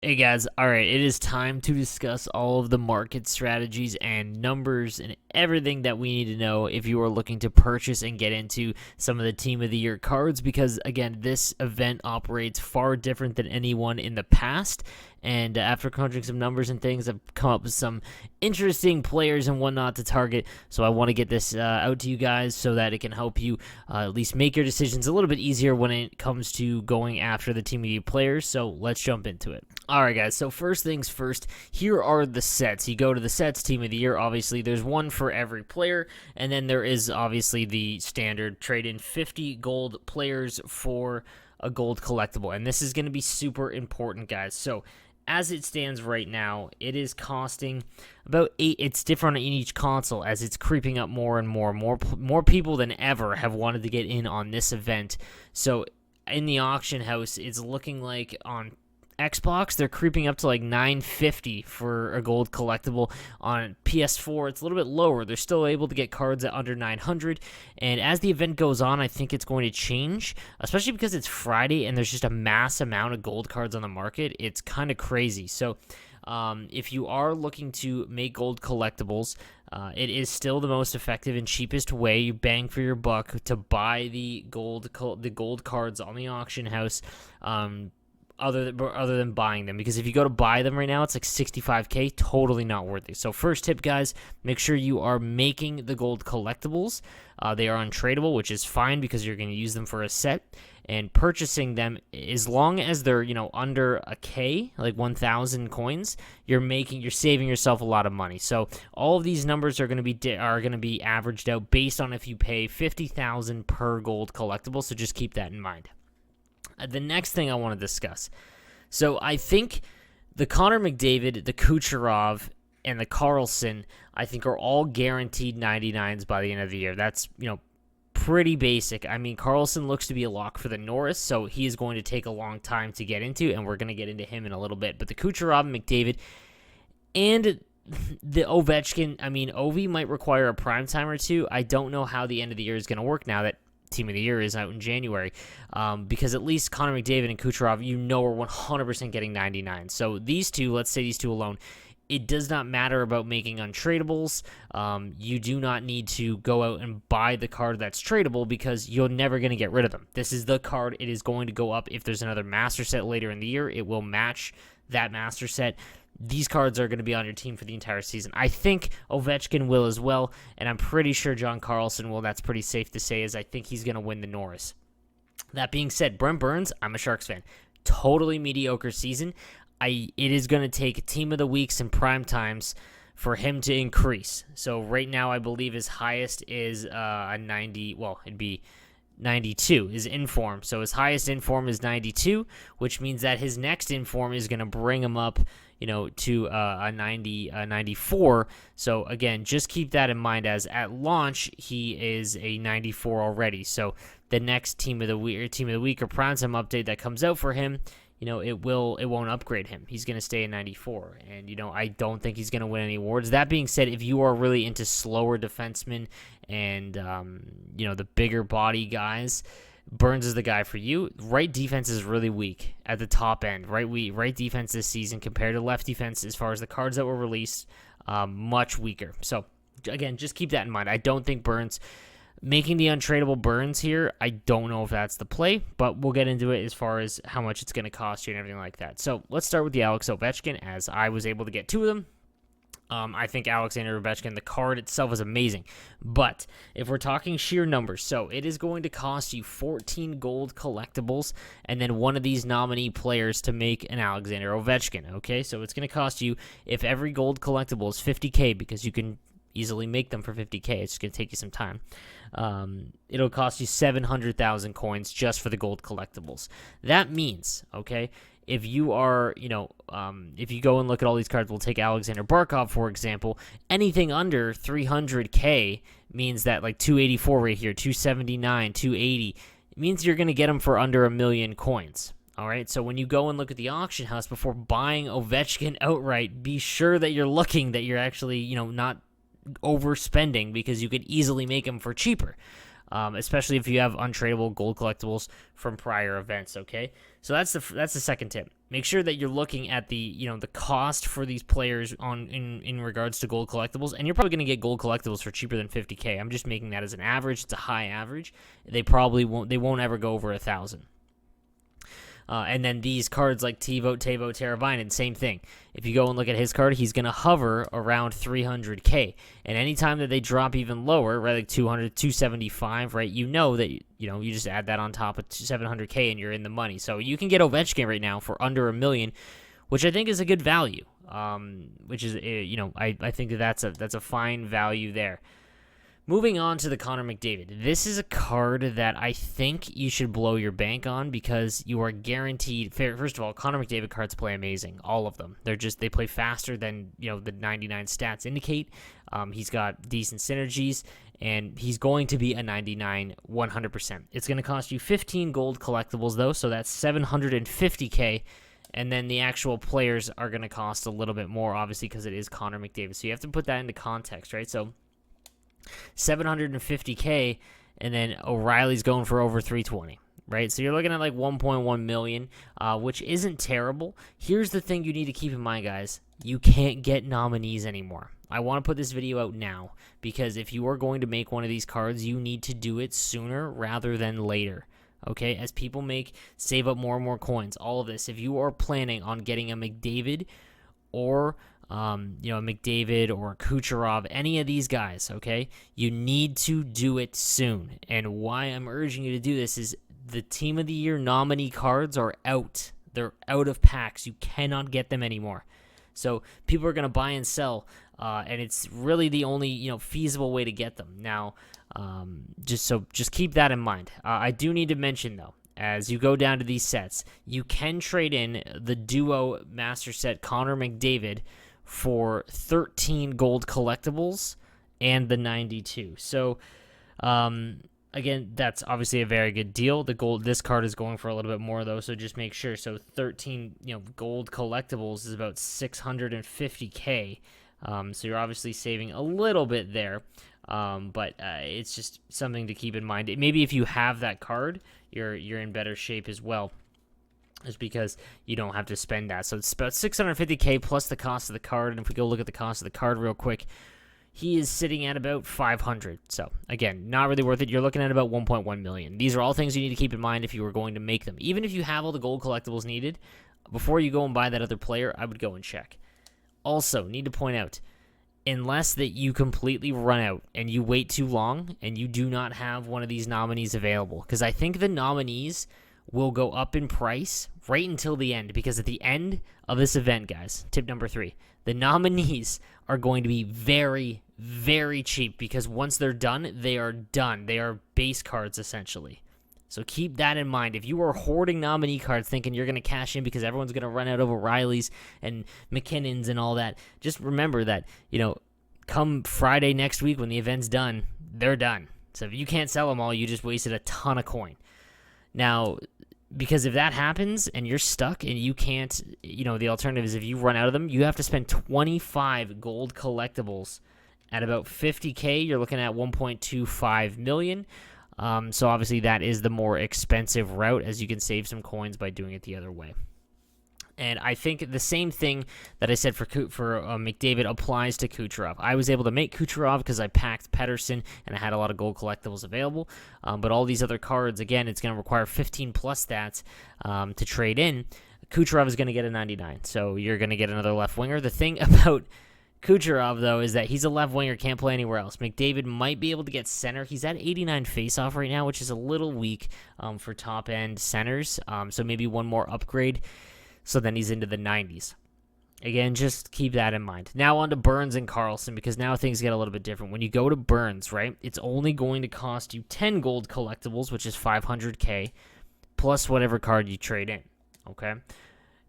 Hey guys, alright, it is time to discuss all of the market strategies and numbers and everything that we need to know if you are looking to purchase and get into some of the Team of the Year cards because, again, this event operates far different than anyone in the past. And after crunching some numbers and things, I've come up with some interesting players and whatnot to target. So I want to get this out to you guys so that it can help you at least make your decisions a little bit easier when it comes to going after the Team of the Year players. So let's jump into it. All right, guys, so first things first, here are the sets. You go to the sets, Team of the Year, obviously there's one for every player, and then there is obviously the standard trade in 50 gold players for a gold collectible, and this is going to be super important, guys. So as it stands right now, it is costing about 8. It's different in each console as it's creeping up more and more. More people than ever have wanted to get in on this event. So in the auction house, it's looking like on Xbox, they're creeping up to like $950 for a gold collectible. On PS4, it's a little bit lower. They're still able to get cards at under $900. And as the event goes on, I think it's going to change, especially because it's Friday and there's just a mass amount of gold cards on the market. It's kind of crazy. So if you are looking to make gold collectibles, it is still the most effective and cheapest way, you bang for your buck, to buy the gold cards on the auction house. Other than buying them, because if you go to buy them right now, it's like $65K, totally not worth it. So first tip, guys, make sure you are making the gold collectibles. They are untradeable, which is fine because you're going to use them for a set, and purchasing them, as long as they're under a K, like 1,000 coins, you're saving yourself a lot of money. So all of these numbers are going to be averaged out based on if you pay 50,000 per gold collectible. So just keep that in mind. The next thing I want to discuss. So I think the Connor McDavid, the Kucherov, and the Carlson, I think are all guaranteed 99s by the end of the year. That's, pretty basic. I mean, Carlson looks to be a lock for the Norris, so he is going to take a long time to get into, and we're going to get into him in a little bit. But the Kucherov and McDavid and the Ovechkin, I mean, Ovi might require a prime time or two. I don't know how the end of the year is going to work now that Team of the Year is out in January, because at least Connor McDavid and Kucherov, are 100% getting 99. So these two, let's say these two alone, it does not matter about making untradables. You do not need to go out and buy the card that's tradable because you're never going to get rid of them. This is the card. It is going to go up. If there's another master set later in the year, it will match that master set. These cards are going to be on your team for the entire season. I think Ovechkin will as well, and I'm pretty sure John Carlson will. That's pretty safe to say, as I think he's going to win the Norris. That being said, Brent Burns, I'm a Sharks fan. Totally mediocre season. It is going to take Team of the Weeks and prime times for him to increase. So right now, I believe his highest is a 90. Well, it'd be 92 is in form. So his highest in form is 92, which means that his next in form is going to bring him up, to a 94. So again, just keep that in mind, as at launch he is a 94 already. So the next Team of the Week or prime time update that comes out for him, it won't upgrade him. He's going to stay in 94, and I don't think he's going to win any awards. That being said, if you are really into slower defensemen and the bigger body guys, Burns is the guy for you. Right defense is really weak at the top end. Right defense this season compared to left defense, as far as the cards that were released, much weaker. So again, just keep that in mind. I don't think Burns making the untradeable Burns here, I don't know if that's the play, but we'll get into it as far as how much it's going to cost you and everything like that. So let's start with the Alex Ovechkin, as I was able to get two of them. I think Alexander Ovechkin, the card itself is amazing. But if we're talking sheer numbers, so it is going to cost you 14 gold collectibles and then one of these nominee players to make an Alexander Ovechkin, okay? So it's going to cost you, if every gold collectible is 50K, because you can easily make them for 50K, it's just going to take you some time. It'll cost you 700,000 coins just for the gold collectibles. That means, okay, if you are, if you go and look at all these cards, we'll take Alexander Barkov, for example, anything under 300K means that, like 284 right here, 279, 280, it means you're going to get them for under 1 million coins. All right, so when you go and look at the auction house before buying Ovechkin outright, be sure that you're looking that you're actually, not overspending, because you could easily make them for cheaper. Especially if you have untradeable gold collectibles from prior events, okay? So that's the second tip. make sure that you're looking at the the cost for these players in regards to gold collectibles, and you're probably going to get gold collectibles for cheaper than 50K. I'm just making that as an average. It's a high average. They won't ever go over 1,000. And then these cards like Teuvo Teravainen, same thing. If you go and look at his card, he's going to hover around 300K. And anytime that they drop even lower, right, like 200, 275, right, you know that, you just add that on top of 700K and you're in the money. So you can get Ovechkin right now for under $1 million, which I think is a good value. Which is, I think that's a fine value there. Moving on to the Connor McDavid. This is a card that I think you should blow your bank on because you are guaranteed. First of all, Connor McDavid cards play amazing. All of them. They play faster than the 99 stats indicate. He's got decent synergies, and he's going to be a 99 100%. It's going to cost you 15 gold collectibles though, so that's 750K. And then the actual players are going to cost a little bit more, obviously, because it is Connor McDavid. So you have to put that into context, right? So 750K, and then O'Reilly's going for over 320, right? So you're looking at like 1.1 million, which isn't terrible. Here's the thing you need to keep in mind, guys. You can't get nominees anymore. I want to put this video out now because if you are going to make one of these cards, you need to do it sooner rather than later. Okay, as people save up more and more coins, all of this. If you are planning on getting a McDavid or McDavid or Kucherov, any of these guys, okay? You need to do it soon. And why I'm urging you to do this is the Team of the Year nominee cards are out. They're out of packs. You cannot get them anymore. So people are going to buy and sell, and it's really the only feasible way to get them. Now, just keep that in mind. I do need to mention, though, as you go down to these sets, you can trade in the Duo Master Set Connor McDavid for 13 gold collectibles and the 92. So, again, that's obviously a very good deal. This card is going for a little bit more though, so just make sure. So 13, gold collectibles is about 650K. So you're obviously saving a little bit there. But it's just something to keep in mind. Maybe if you have that card, you're in better shape as well. Is because you don't have to spend that. So it's about 650K plus the cost of the card. And if we go look at the cost of the card real quick, he is sitting at about 500. So again, not really worth it. You're looking at about 1.1 million. These are all things you need to keep in mind if you were going to make them. Even if you have all the gold collectibles needed, before you go and buy that other player, I would go and check. Also, need to point out, unless that you completely run out and you wait too long and you do not have one of these nominees available, because I think the nominees will go up in price right until the end, because at the end of this event, guys, tip number 3, the nominees are going to be very, very cheap, because once they're done, they are done. They are base cards, essentially. So keep that in mind. If you are hoarding nominee cards thinking you're going to cash in because everyone's going to run out of O'Reillys and McKinnons and all that, just remember that, come Friday next week when the event's done, they're done. So if you can't sell them all, you just wasted a ton of coin. Now, because if that happens and you're stuck and you can't, the alternative is if you run out of them, you have to spend 25 gold collectibles at about 50K. You're looking at 1.25 million. So obviously that is the more expensive route, as you can save some coins by doing it the other way. And I think the same thing that I said for McDavid applies to Kucherov. I was able to make Kucherov because I packed Pettersson and I had a lot of gold collectibles available. But all these other cards, again, it's going to require 15 plus stats to trade in. Kucherov is going to get a 99, so you're going to get another left winger. The thing about Kucherov, though, is that he's a left winger, can't play anywhere else. McDavid might be able to get center. He's at 89 faceoff right now, which is a little weak for top-end centers. So maybe one more upgrade. So then he's into the 90s. Again, just keep that in mind. Now on to Burns and Carlson, because now things get a little bit different. When you go to Burns, right, it's only going to cost you 10 gold collectibles, which is 500K, plus whatever card you trade in, okay?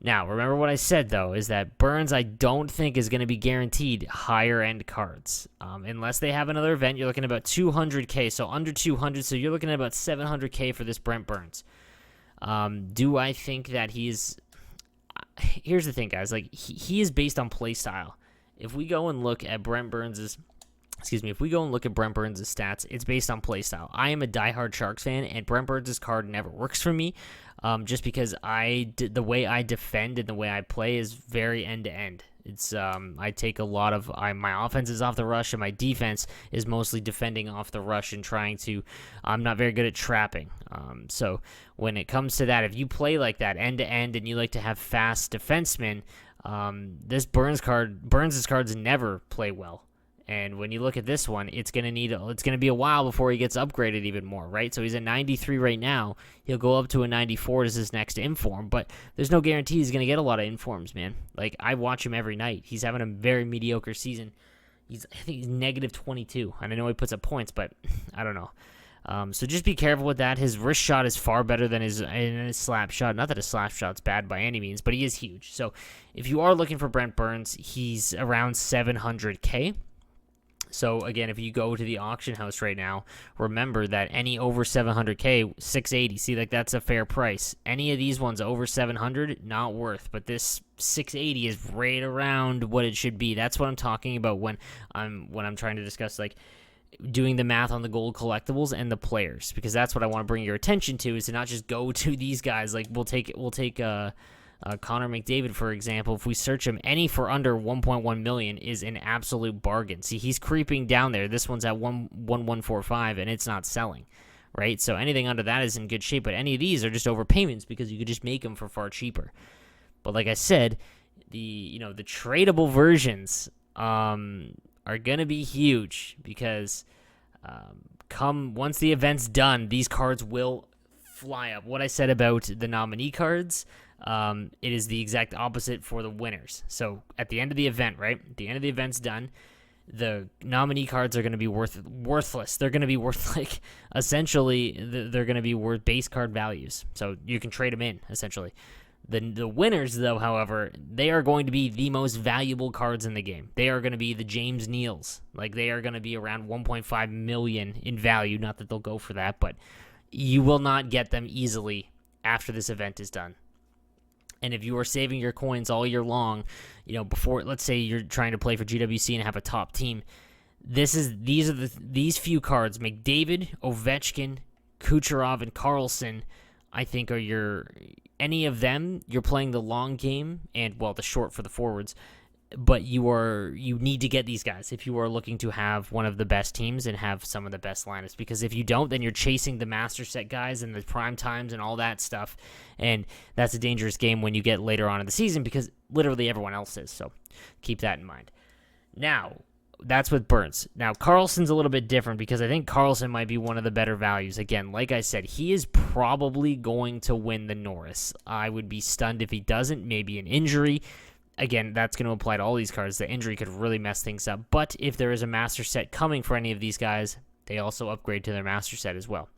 Now, remember what I said, though, is that Burns, I don't think, is going to be guaranteed higher-end cards. Unless they have another event, you're looking at about 200K, so under 200, so you're looking at about 700K for this Brent Burns. Do I think that he's... Here's the thing, guys. Like, he is based on play style. If we go and look at Brent Burns' excuse me, if we go and look at Brent Burns' stats, it's based on playstyle. I am a diehard Sharks fan, and Brent Burns' card never works for me, just because the way I defend and the way I play is very end-to-end. It's I take a lot of my offense is off the rush, and my defense is mostly defending off the rush and trying to. I'm not very good at trapping. So when it comes to that, if you play like that end-to-end and you like to have fast defensemen, this Burns' cards never play well. And when you look at this one, it's going to be a while before he gets upgraded even more, right? So he's at 93 right now. He'll go up to a 94 as his next inform, but there's no guarantee he's going to get a lot of informs, man. Like, I watch him every night. He's having a very mediocre season. I think he's negative 22, and I know he puts up points, but I don't know. So just be careful with that. His wrist shot is far better than his slap shot. Not that his slap shot's bad by any means, but he is huge. So if you are looking for Brent Burns, he's around 700K. So, again, if you go to the auction house right now, remember that any over 700K, 680, see, like, that's a fair price. Any of these ones over 700, not worth. But this 680 is right around what it should be. That's what I'm talking about when I'm trying to discuss, like, doing the math on the gold collectibles and the players. Because that's what I want to bring your attention to, is to not just go to these guys. Like, we'll take Connor McDavid, for example. If we search him, any for under 1.1 million is an absolute bargain. See, he's creeping down there. This one's at 1.145, and it's not selling, right? So anything under that is in good shape, but any of these are just overpayments because you could just make them for far cheaper. But like I said, the tradable versions are gonna be huge because once the event's done, these cards will fly up. What I said about the nominee cards. It is the exact opposite for the winners. So at the end of the event, right? At the end of the event's done, the nominee cards are going to be worthless. They're going to be worth, like, essentially, they're going to be worth base card values. So you can trade them in, essentially. The winners, though, however, they are going to be the most valuable cards in the game. They are going to be the James Neals. Like, they are going to be around 1.5 million in value. Not that they'll go for that, but you will not get them easily after this event is done. And if you are saving your coins all year long, before, let's say you're trying to play for GWC and have a top team, these few cards, McDavid, Ovechkin, Kucherov, and Carlson, I think any of them, you're playing the long game and, well, the short for the forwards, but you need to get these guys if you are looking to have one of the best teams and have some of the best lineups. Because if you don't, then you're chasing the master set guys and the prime times and all that stuff, and that's a dangerous game when you get later on in the season because literally everyone else is. So keep that in mind. Now, that's with Burns. Now, Carlson's a little bit different because I think Carlson might be one of the better values. Again, like I said, he is probably going to win the Norris. I would be stunned if he doesn't. Maybe an injury. Again, that's going to apply to all these cards. The injury could really mess things up. But if there is a master set coming for any of these guys, they also upgrade to their master set as well.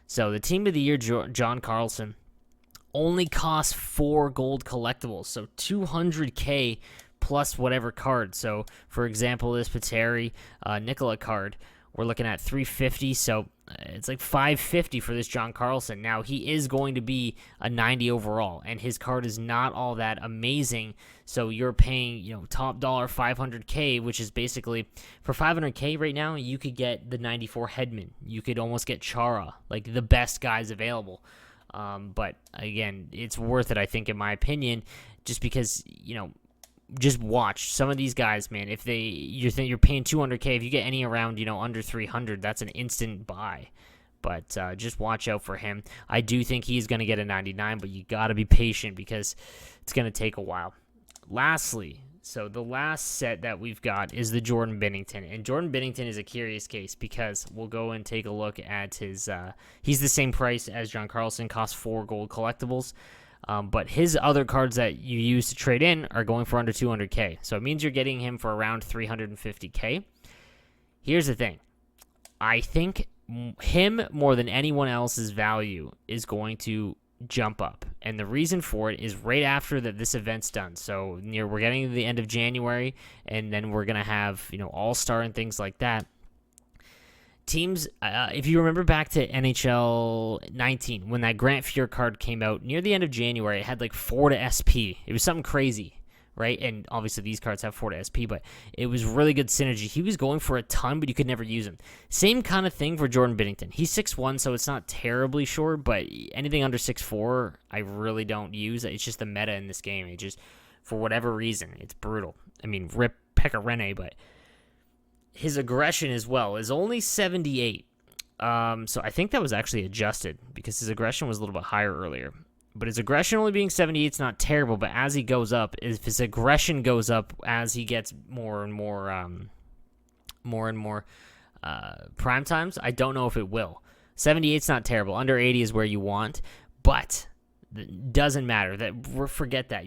So the Team of the Year, John Carlson, only costs 4 gold collectibles. So 200K plus whatever card. So, for example, this Pateri Nicola card, we're looking at 350. So it's like 550 for this John Carlson. Now, he is going to be a 90 overall, and his card is not all that amazing. So you're paying, top dollar 500K, which is basically, for 500K right now, you could get the 94 Hedman. You could almost get Chara, like the best guys available. But again, it's worth it, I think, in my opinion, just because, just watch some of these guys, man. If you're paying 200K, if you get any around, under 300, that's an instant buy. But just watch out for him. I do think he's going to get a 99, but you got to be patient because it's going to take a while. Lastly, so the last set that we've got is the Jordan Bennington. And Jordan Bennington is a curious case because we'll go and take a look at his, he's the same price as John Carlson, costs 4 gold collectibles. But his other cards that you use to trade in are going for under 200K. So it means you're getting him for around 350K. Here's the thing. I think him more than anyone else's value is going to jump up. And the reason for it is right after this event's done. So we're getting to the end of January, and then we're going to have, AllStar and things like that. Teams, if you remember back to NHL 19, when that Grant Fuhr card came out near the end of January, it had like 4 to SP. It was something crazy, right? And obviously these cards have 4 to SP, but it was really good synergy. He was going for a ton, but you could never use him. Same kind of thing for Jordan Bennington. He's 6'1", so it's not terribly short, but anything under 6'4", I really don't use. It's just the meta in this game. It just, for whatever reason, it's brutal. I mean, rip Pecorine, but his aggression as well is only 78. So I think that was actually adjusted because his aggression was a little bit higher earlier. But his aggression only being 78 is not terrible, but as he goes up, if his aggression goes up as he gets more and more prime times, I don't know if it will. 78 is not terrible. Under 80 is where you want, but it doesn't matter. Forget that.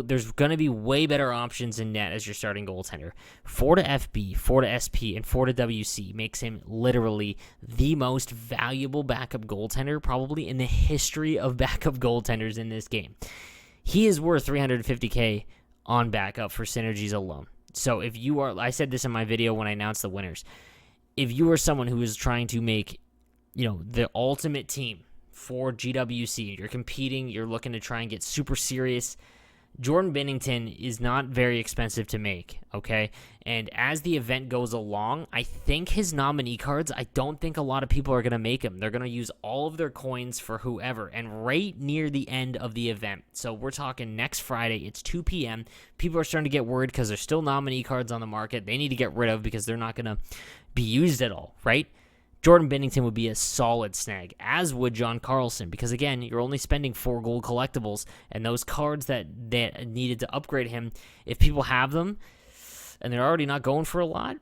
There's going to be way better options in net as your starting goaltender. 4 to FB, 4 to SP, and 4 to WC makes him literally the most valuable backup goaltender probably in the history of backup goaltenders in this game. He is worth $350K on backup for synergies alone. So if you are, I said this in my video when I announced the winners, if you are someone who is trying to make, the ultimate team for GWC, you're competing, you're looking to try and get super serious, Jordan Bennington is not very expensive to make, okay? And as the event goes along, I think his nominee cards, I don't think a lot of people are going to make them. They're going to use all of their coins for whoever, and right near the end of the event, so we're talking next Friday, it's 2 p.m., people are starting to get worried because there's still nominee cards on the market they need to get rid of because they're not going to be used at all, right? Jordan Bennington would be a solid snag, as would John Carlson, because again, you're only spending 4 gold collectibles, and those cards that needed to upgrade him, if people have them, and they're already not going for a lot,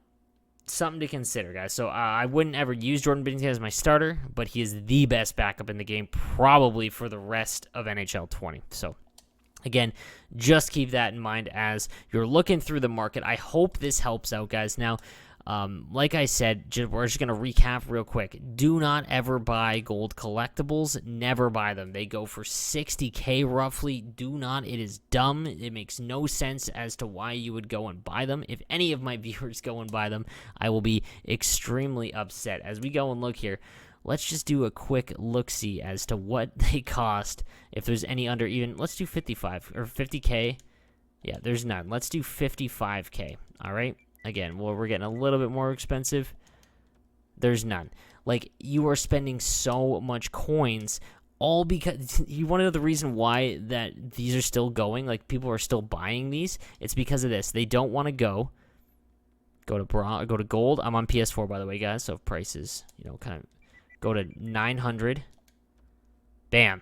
something to consider, guys. So I wouldn't ever use Jordan Bennington as my starter, but he is the best backup in the game, probably for the rest of NHL 20. So again, just keep that in mind as you're looking through the market. I hope this helps out, guys. Now, like I said, we're just going to recap real quick. Do not ever buy gold collectibles. Never buy them. They go for $60K roughly. Do not. It is dumb. It makes no sense as to why you would go and buy them. If any of my viewers go and buy them, I will be extremely upset. As we go and look here, let's just do a quick look-see as to what they cost. If there's any under even, let's do 55 or 50K. Yeah, there's none. Let's do 55K. All right. Again, well, we're getting a little bit more expensive. There's none. Like, you are spending so much coins, all because you want to know the reason why that these are still going, like people are still buying these. It's because of this. They don't want to go to gold. I'm on PS4, by the way, guys. So if prices, kind of go to 900. Bam.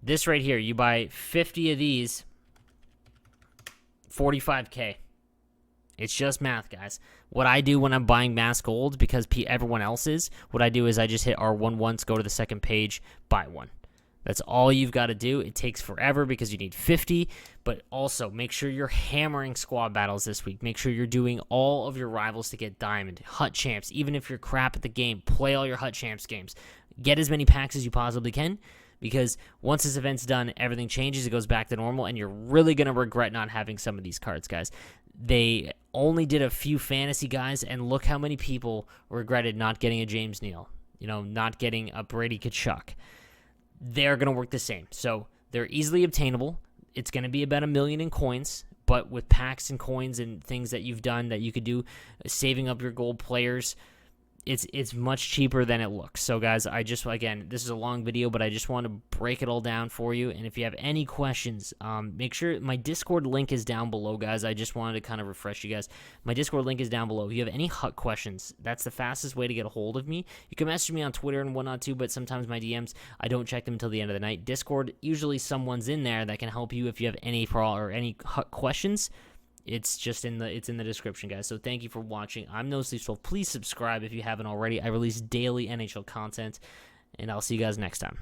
This right here, you buy 50 of these, 45K. It's just math, guys. What I do when I'm buying mass gold, because everyone else is, what I do is I just hit R1 once, go to the second page, buy one. That's all you've got to do. It takes forever because you need 50, but also make sure you're hammering squad battles this week. Make sure you're doing all of your rivals to get diamond, hut champs. Even if you're crap at the game, play all your hut champs games. Get as many packs as you possibly can, because once this event's done, everything changes. It goes back to normal, and you're really going to regret not having some of these cards, guys. They only did a few fantasy guys, and look how many people regretted not getting a James Neal, not getting a Brady Kachuk. They're going to work the same. So they're easily obtainable. It's going to be about $1 million in coins, but with packs and coins and things that you've done that you could do, saving up your gold players, it's much cheaper than it looks. So, guys, again, this is a long video, but I just want to break it all down for you. And if you have any questions, make sure my Discord link is down below, guys. I just wanted to kind of refresh you guys. My Discord link is down below. If you have any hut questions, that's the fastest way to get a hold of me. You can message me on Twitter and whatnot too, but sometimes my DMs, I don't check them until the end of the night. Discord, usually someone's in there that can help you if you have any any hut questions. It's just in the description, guys. So thank you for watching. I'm NoSleep12. Please subscribe if you haven't already. I release daily NHL content, and I'll see you guys next time.